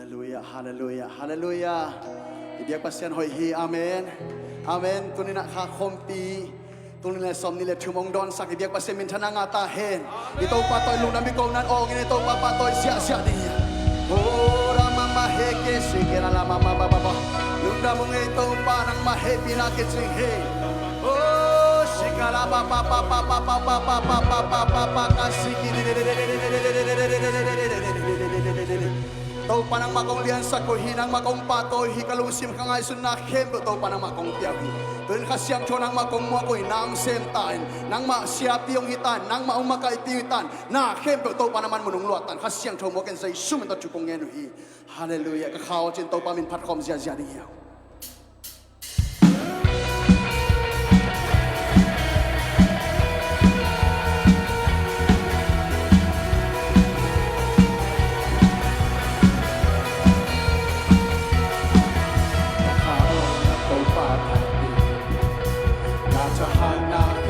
Hallelujah, hallelujah, hallelujah. Ibiak pasien hoi hi, amen. Amen. Tunin nak kompi. Tunin le som ni le tumong don sak ibiak pasien min tanang ata hen. Ito patoy luna mi kong nan ong ito papatoy siya dia. Oh, rama maheke sikira la mama baba. Lunda mong ito parang mahepi na kitsing he. Oh, sikala papa papa papa papa papa papa kasikiri. Tau panang makong lian sa ko hinang makong patoy hikalungsim ka ngay sunna kembo tau panang makong tiyabi tun kasyang chonang makong mo ko'y nang semtain nang masyap tiyong hitan nang maumaka itiwitan na kembo tau panaman munong luatan kasyang chong mo ken say suminta chukong enuhi hallelujah kakao chin tau pamin patkom zia diyaw Hallelujah.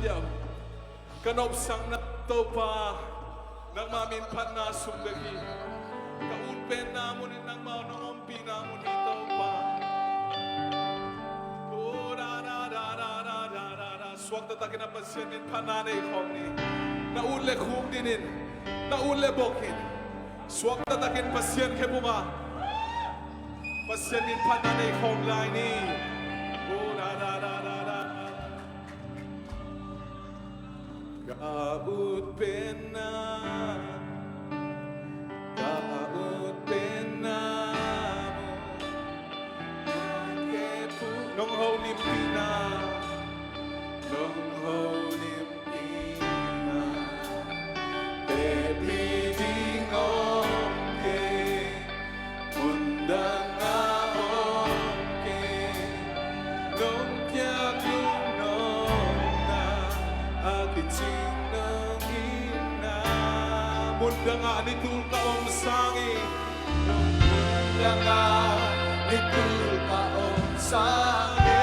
yaw kanop sang na to pa nang maminpan na sumdagi kaunpen namunin ng maunongompi namun itaw pa swak tatakin na pasyanin pananay kong ni naule kong dinin naule bokin swak tatakin pasyan ke bunga pasyanin pananay kong laini kaut pena nong ho limpina nong ho limpina baby dingong ke undang aong ke nong tiag nong na akiting nong ina mundang anitul kaong sangi nong mundang anitul kaong sangi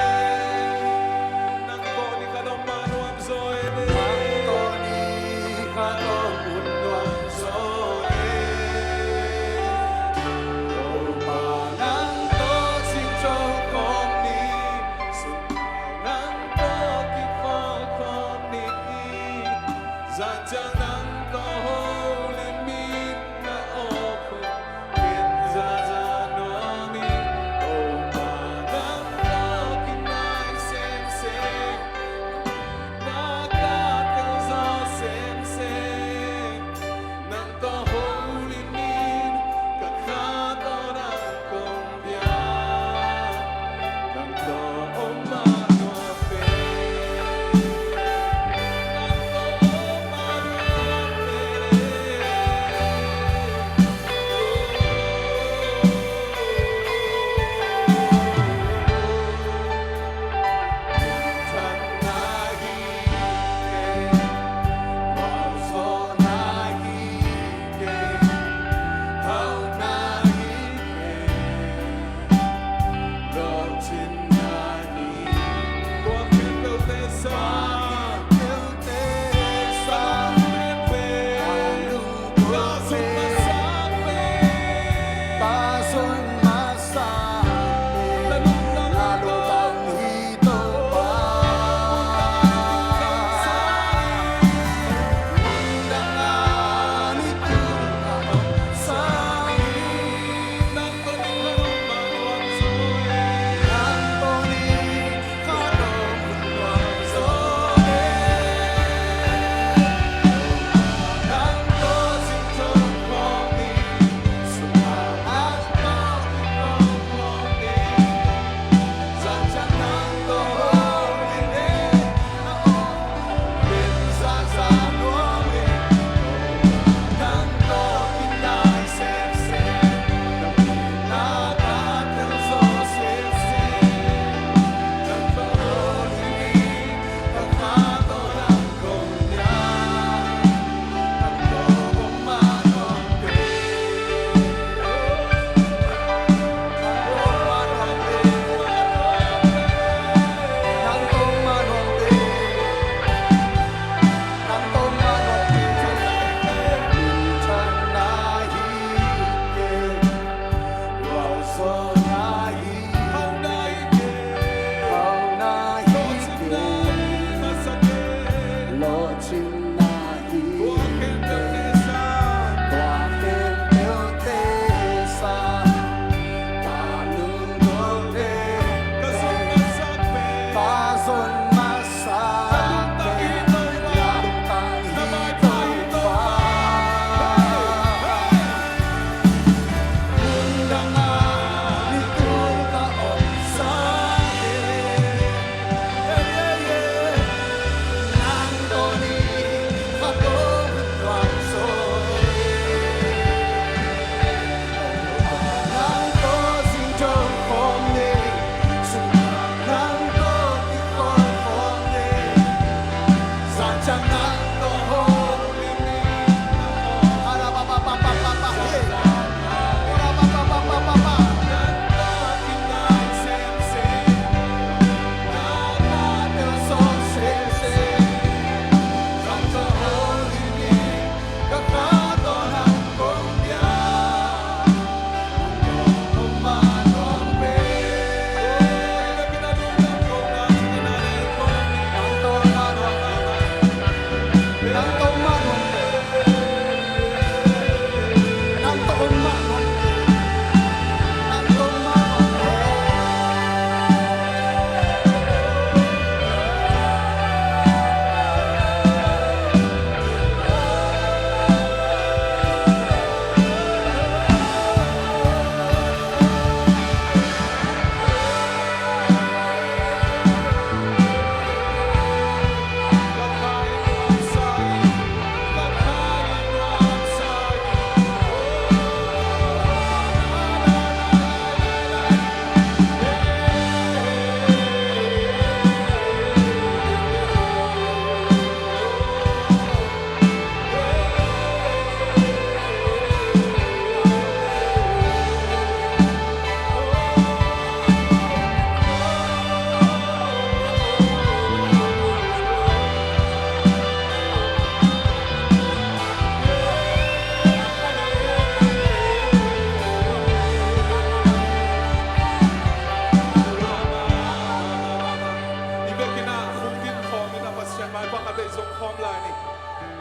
song khom lai ni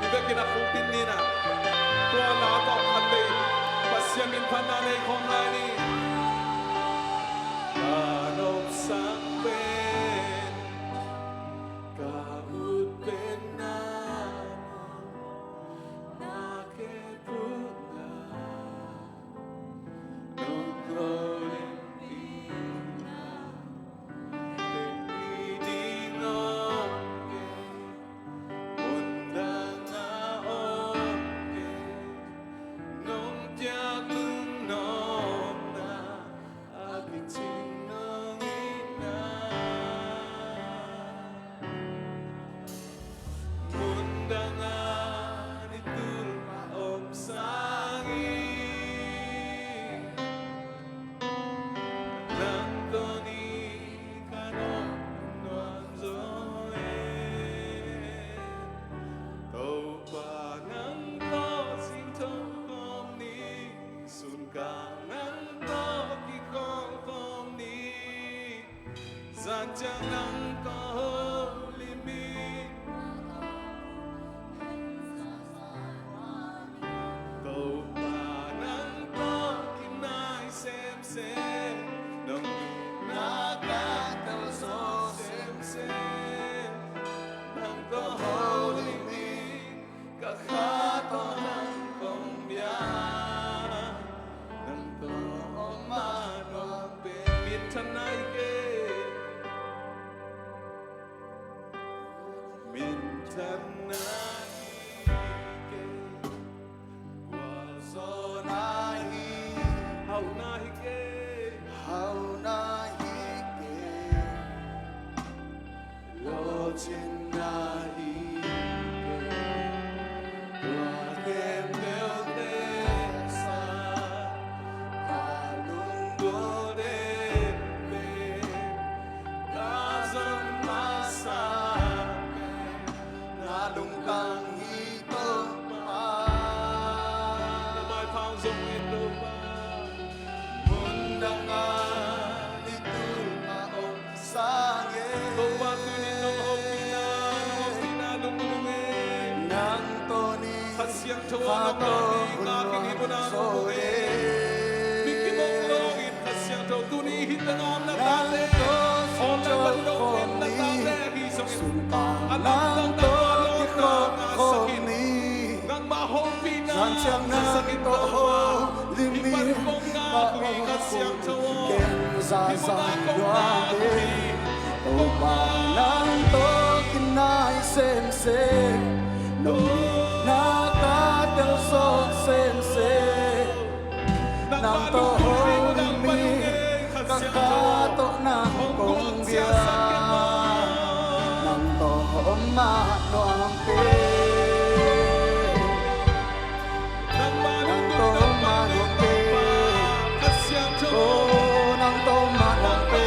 ibe kina khupin ni na tua la to khate pasiam in phana nei khom lai ni kanop sang ben ka ut ben na ke puna no glory Jangan kau limit kau panang kau kinai sem sem nong naga kau so sem sem nang kau limit kakato nang kong biar nang kau manong pemit tanai ke Yang tua nong ngaking ibunan buhe, mikir mongolongin kasyang tau tuni hitangam na tate, orang balongin na tate hisong alam ng balong na sakit, ng mahong pinan sa sakit ko, iparipong ngaking kasyang tao, imunakong ngaking, Nang to kinai sem sem, nakatel sok sem sem, nang to mi kakato nang kong biya, nang to ma no ampe, nang to ma no pe, oh nang to ma no pe.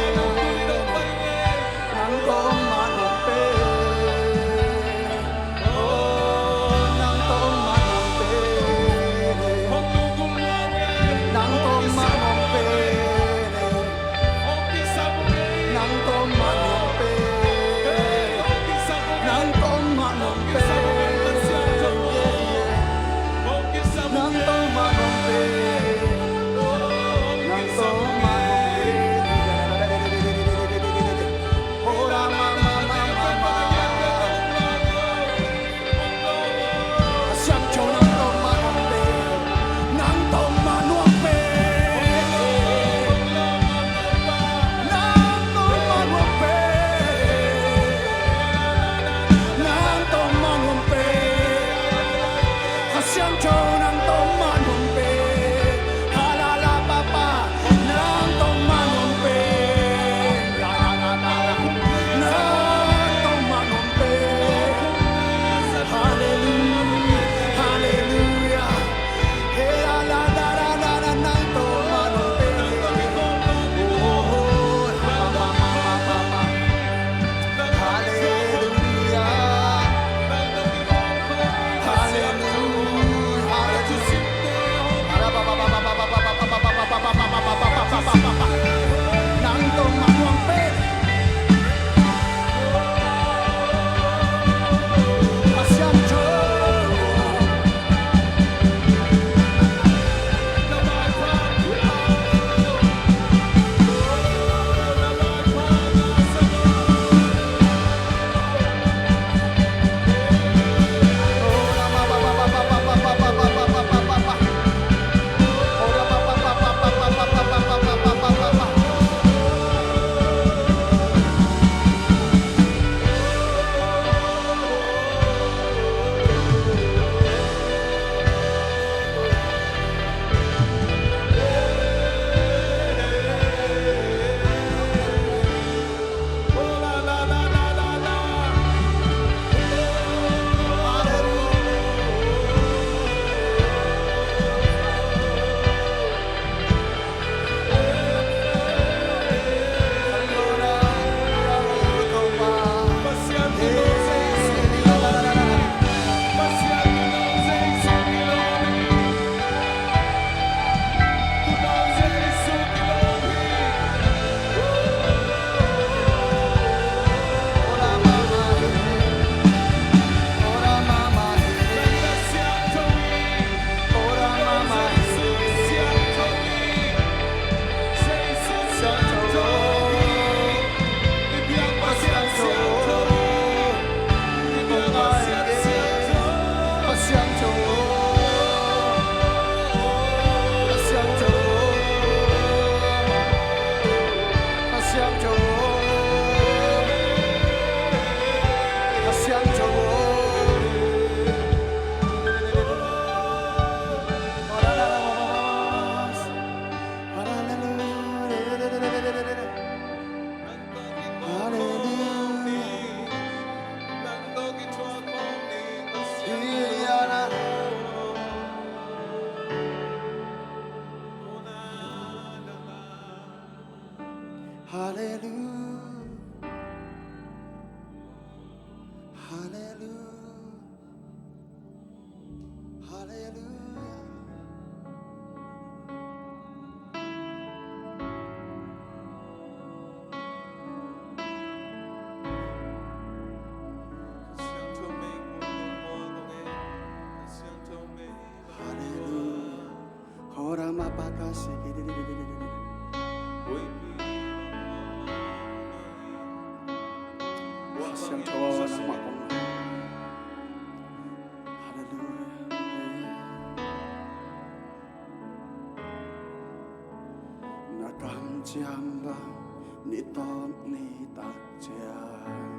Horama pakasi. Kasihan Tuhan nama Allah. Haleluya. Nakam jamba ni tom ni tak jami.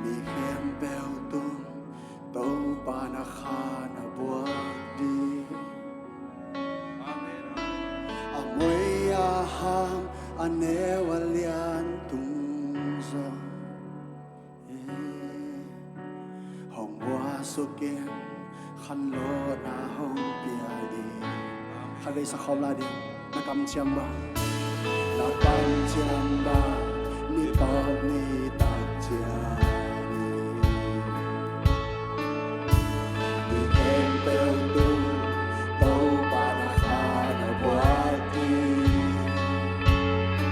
Mi hem bel tum tau panakana buat di. Amoy aham anewalian tungso. Hong wasukin khanlo na hong piadi. Kagay sa kauladi nakamtiyamba. Nakamtiyamba ni tog ni tagjani. Di kempel tu tau panakana buati.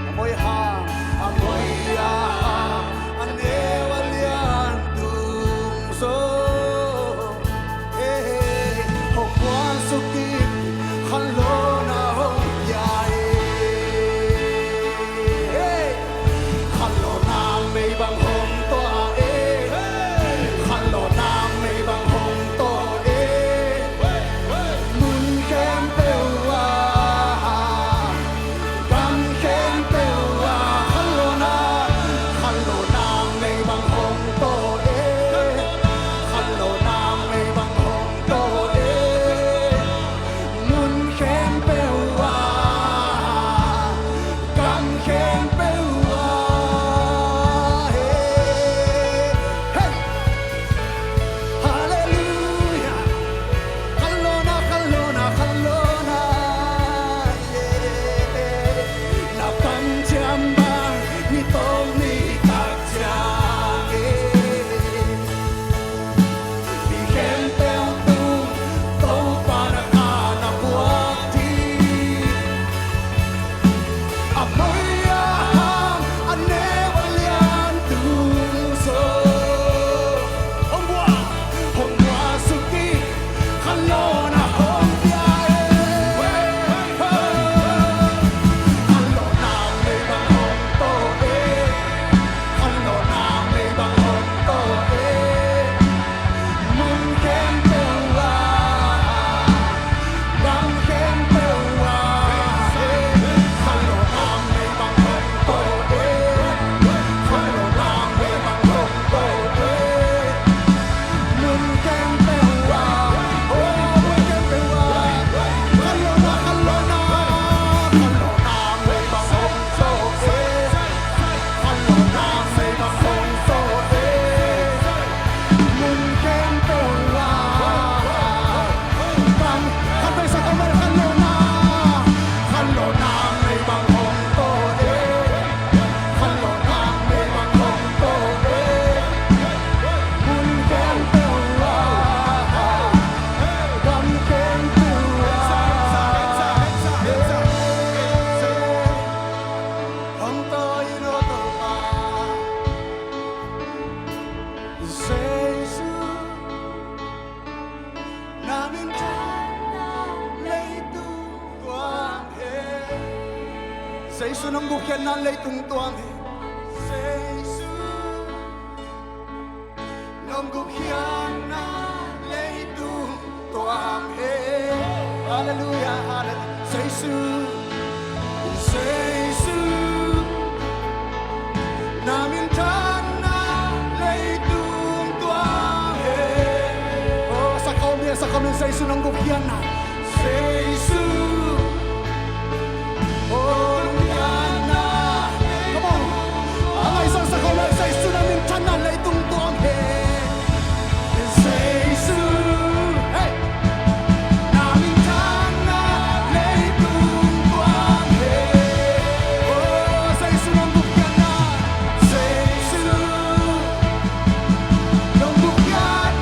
Amoy ham, amoy aham, anewalian tungso. Hong wasukin khanlo na hong piadi. Khanlo na may bang hong toa Khanlo na may bang hong toa Mun kem pewa Gam kem pewa Khanlo na may bang hong toa Khanlo na may bang hong toa Mun kem pewa Gam kem pewa Hey! Hallelujah! Kalona, kalona, kalona. Napamjamba nitong ni tagjagi. Bigyan pel tu tau panakana buati. Amoy aham anewalian tungso. Hong wasuki kalona hong piae. Kalona may bang hong toe. Kalona may bang hong toe. Mun kem pewa, bang kem pewa. Kalona may bang hong toe. Kalona may bang hong toe. Mun kem pewa, oh mun kem pewa. Kalona, kalona, kalona may bang hong toe. Kalona may bang hong toe. Mun kem pewa. Bang, hantay sa kamay, kalona. Kalona may bang hong toe. Kalona may bang hong toe. Mun kem pewa. Bang kem pewa. Hong toi no to pa. Jesus, namin leitung tuang he. Jesus nang bukyan na leitung tuang he. Jesus, nang bukyan na leitung tuang he. Hallelujah, hallelujah. Jesus, Jesus, namin na leitung tuang he. Oh, sa kaumya sa isu ng bukyan na. Sa isu. Oh, bukyan na. Come on. Ang isang sa kaumya sa isu namin na leitung tuang he. Sa isu. Hey! Namin na leitung tuang he. Oh, sa isu ng bukyan na. Sa isu. Ng bukyan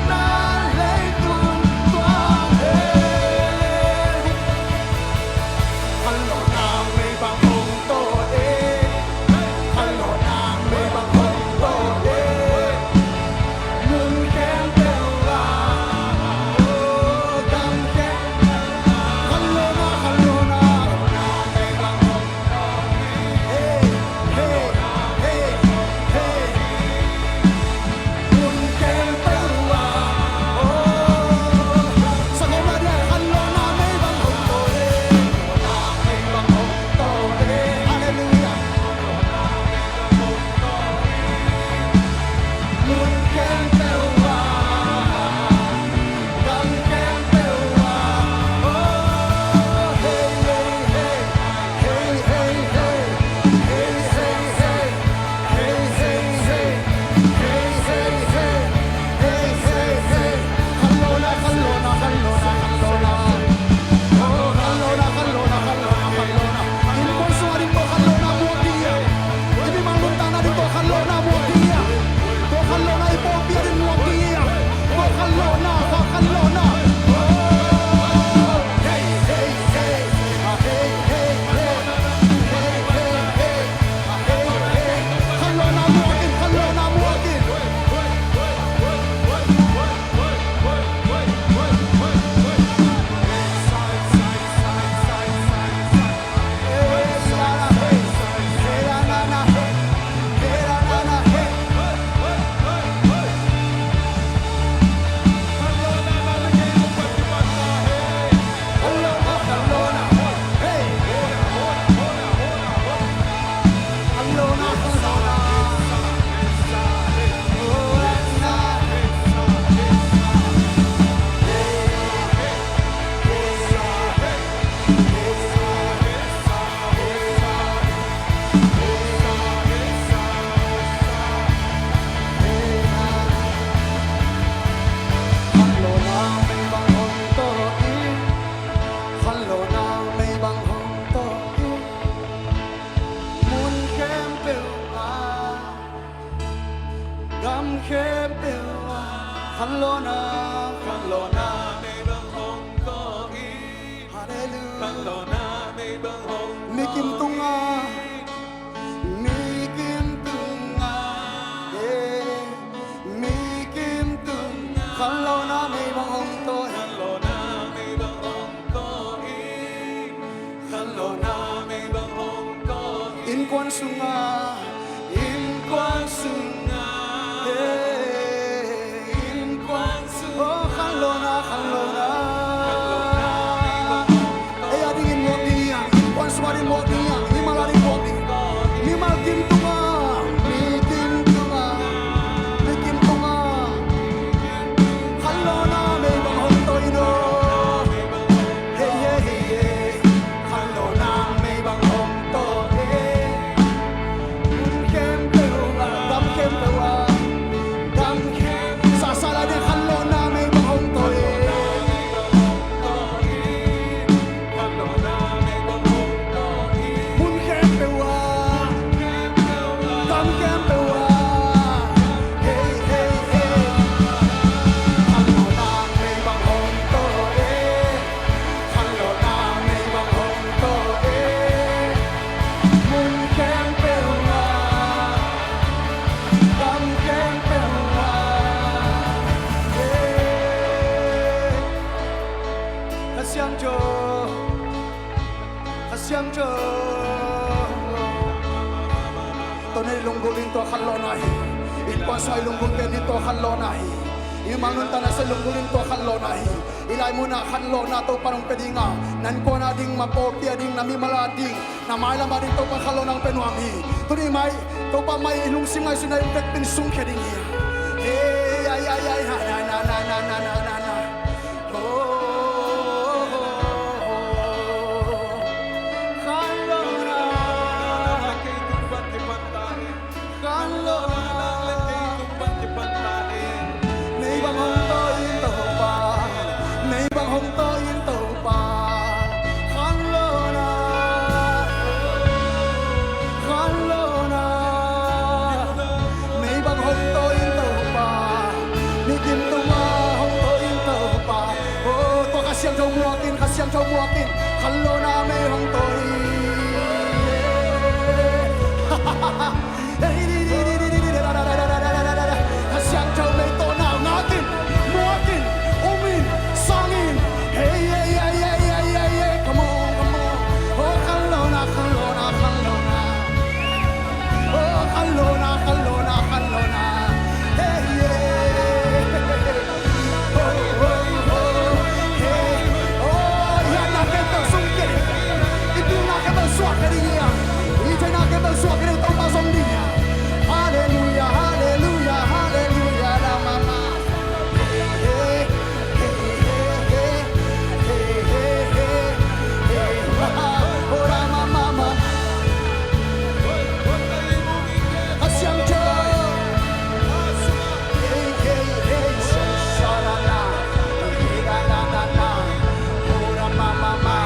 Kalona, Kalona, may bang hong toin. Hallelujah. Kalona, may bang hong Mikim tunga, Mikim tunga, yeah. Mikim tunga, Kalona may bangong toy. Kalona, may bang hong toin. Kalona, may bang hong toin. In kwan sunga, in kwan sunga, yeah. In kwan sunga, oh Kalona, Kalona. Eh adingin mo niya, in kwan sunga rin mo niya, imalarin mo niya. Mimal kim tunga, mikim tunga, mikim tunga. Kalona may bangong toy no. Hey hey hey hey, Kalona may bangong toy. Kem pewa, dam kem pewa, dam kem. Sasala din Kalona may bangong toy. Kalona, may bang hong toin. Mun kem pewa, dam kem pewa. Hey hey hey, Kalona may bangong toy. Kalona may bangong toy. Mun kem pewa, dam kem pewa. Hey, Kasyang Jo, Kasyang Jo. Tonay lunggulin to Kalonay. Ipasay lunggulin dito Kalonay. Imangon ta na sa lunggulin to Kalonay. Ilay mo na Kalona to parang pedinga. Nan ko na ding mapopia ding namimalading. Na mailama din to pa Kalonang penuami. Tuni may to pa may ilung singay sunay pet pinsung keding hiya. Hey ay ay ay na na na na na na na na na. Oh, oh, oh. Kalona, Kay tumban ti pantahin. Kalona. Kay tumban ti pantahin. May bangong toyin to pa, may bangong toyin to pa. Kalona, Kalona, may bangong toyin to pa. Mikim tuma hong toyin to pa. Oh, to kasyang jaw muakin, kasyang jaw muakin. Kalona may hong toyin. Kasyang jaw may to na ngakin, muakin, umin, sangin. Hey, hey, hey, hey, hey, hey, hey, come on, come on. Oh, Kalona, Kalona, Kalona. Oh, Kalona, Kalona, Kalona. Hey, yeah. Oh, oh, oh, hey. Oh, yan na kita sungkiri. Itu na kita suakiri niya. Itu na kita suakiri tong pasong niya. Hallelujah, hallelujah, hallelujah, la mama. Hey, hey, hey, hey, hey, hey, hey, hey, oh, la mama. Kasyang Diyo. Hey, hey, hey, shalala. Hey, la, la, la, la. Oh, la mama.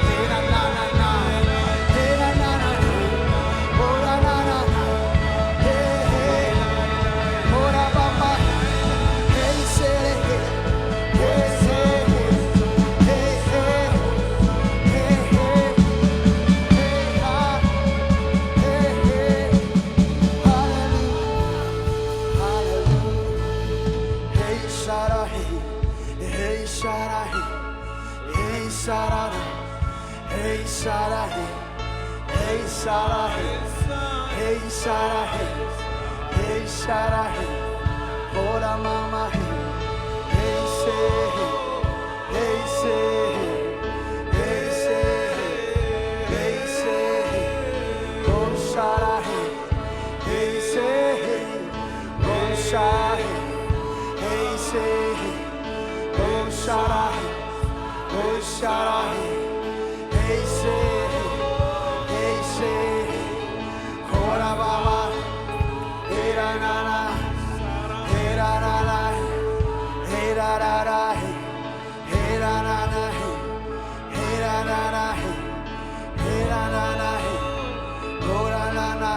Hey, la, la, la, la. Hey, la, la, la, la. Oh, la, la, la, la. Hey, hey. Oh, la mama. Hey, say, hey. Hey, say, hey. Hey, hey. Hey, hey. Hey, ah. Hey, hey. Hallelujah. Hallelujah. Hey, Sarah, hey. Hey, Sarah, hey. Hey, Sarah, hey. Sarah, hey. Hey, Sarah, hey. Hey, Sarah, hey. Hey, Sarah, hey. Hola, mama, hey. Hey, say, hey. Hey, say, hey. Hey, say, hey. Hey, say, hey. Oh, Sarah, hey. Hey, say, hey. Oh, Sarah, hey. Hey, say, hey. Oh, Sarah, hey. Oh, Sarah, hey. Hey, say, hey. Hey, say, hey. Hola, mama. Hey, la, la, la. Hey, la, la, la. Hey, la, la, la. Hey, la, la, la. Hey, la, la, la. Hey, la, la, la. Oh, la, la, la.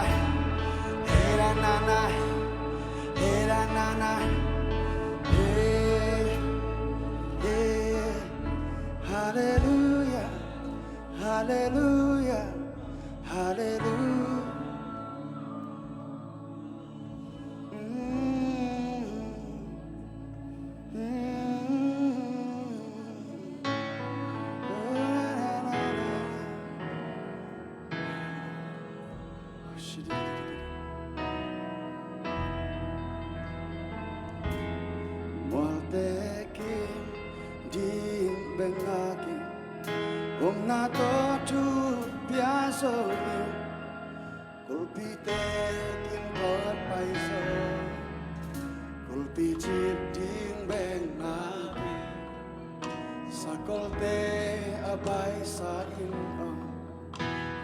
Hey, la, la, la. Hey, la, la, la. Hey, Hallelujah, hallelujah, hallelujah. Moltekin din bengaki na to tu piaso kulpite kin kot paiso kulpi chip ding bengaki sakolte abai sa ino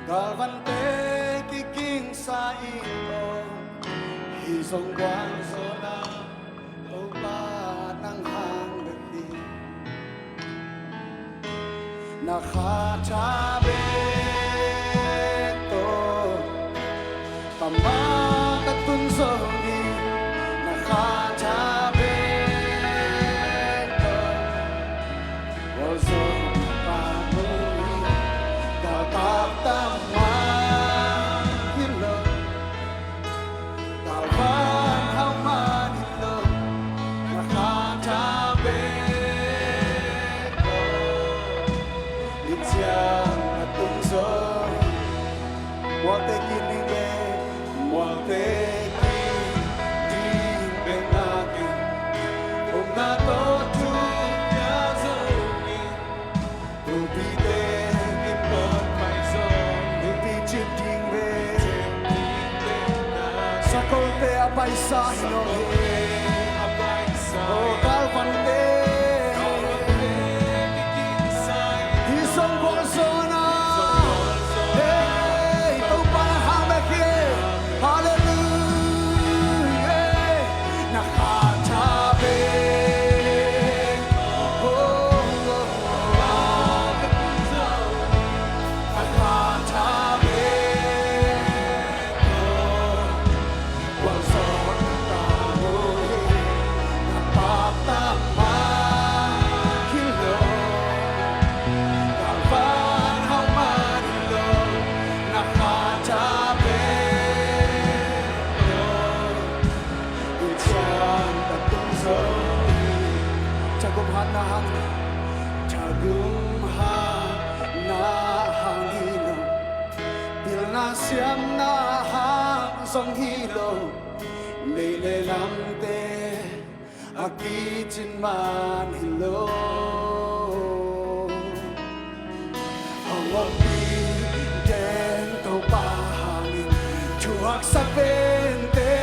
galvante kiking sa ino hisong kwang so na ba ng hanggahi nakatabi to pamakatunsogi nakatabi to wazo pamuli kapagtama hilo kalban haman hilo nakatabi ko Itiang atungso Moltekin libe Moltekin libe nakin Nato tu yazoni Lupite kinpot paiso Lupi chipting be Sakolte apay sa hinohe O kalpante Isang persona ito parang hamaki Hallelujah Nakatabi Nakatabi Wansong tamoy Napaptama Hilo Kalban hauman hilo Nakatabi Itiang tatungso Tagumhanahang Tagumhanahang hilo Pilnasyam na hangsong hilo Nilelamte Akitin man hilo Pagpapiden to pahangin Tuwag sa pente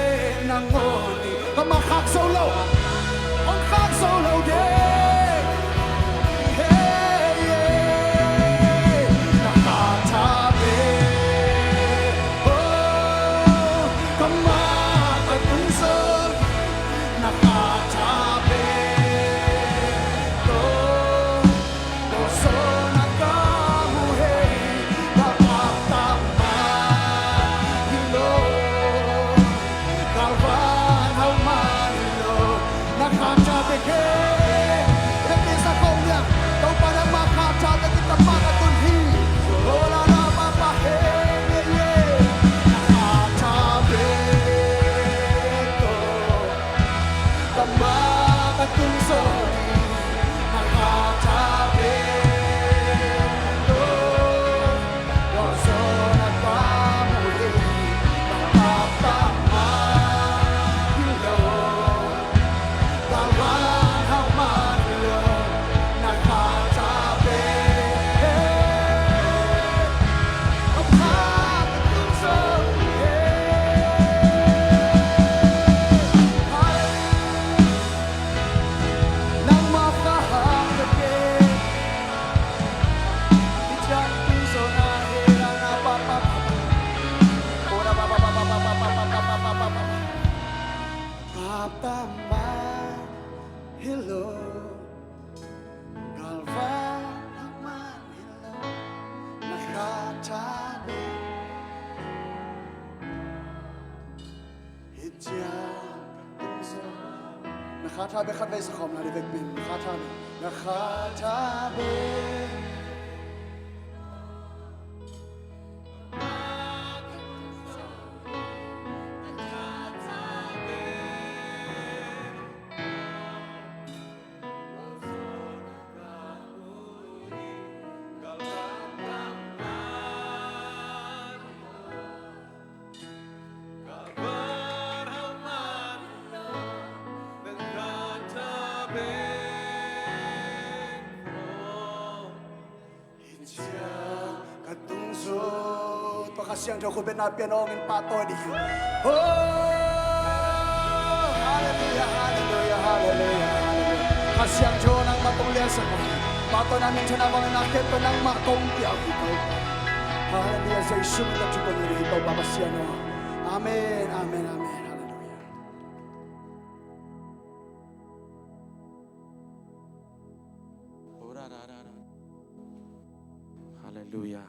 ng ngoni Kamakak solo Ang kak solo day Hey, yeah Nakatabi Oh, kamakatunsog Nakatabi Oh, puso na kamuhi Kapagtama Hilo Kalban hauman hilo Nakatabi Repisa komya Kau pada makatabi kita makatunhi Ola na mapahe Nakatabi Kamakatunsoni Nakatabi Puso na kamuhi Kapagtama Hilo Kalban hauman hilo Nakatabi Kamakatunsoni Nang makahanggapin Itiang puso na hirang napapapapa Ora papapapapapapapapapapapa Kaptama Hilo Kalban hauman hilo Nakatabi Itiang puso Nakatabi ka ba sa kom na rivek min? Nakatabi. Pakasiyang daw ko binapian ongin pato di. Oh, hallelujah, hallelujah, hallelujah, hallelujah. Kasiyang daw ng matunglian sa ko. Pato namin siya na mga nakit ko ng makongpiyaw ikaw. Hallelujah, sa isyong na siya ko nila ikaw papasyan. Amen, amen, amen. Hallelujah.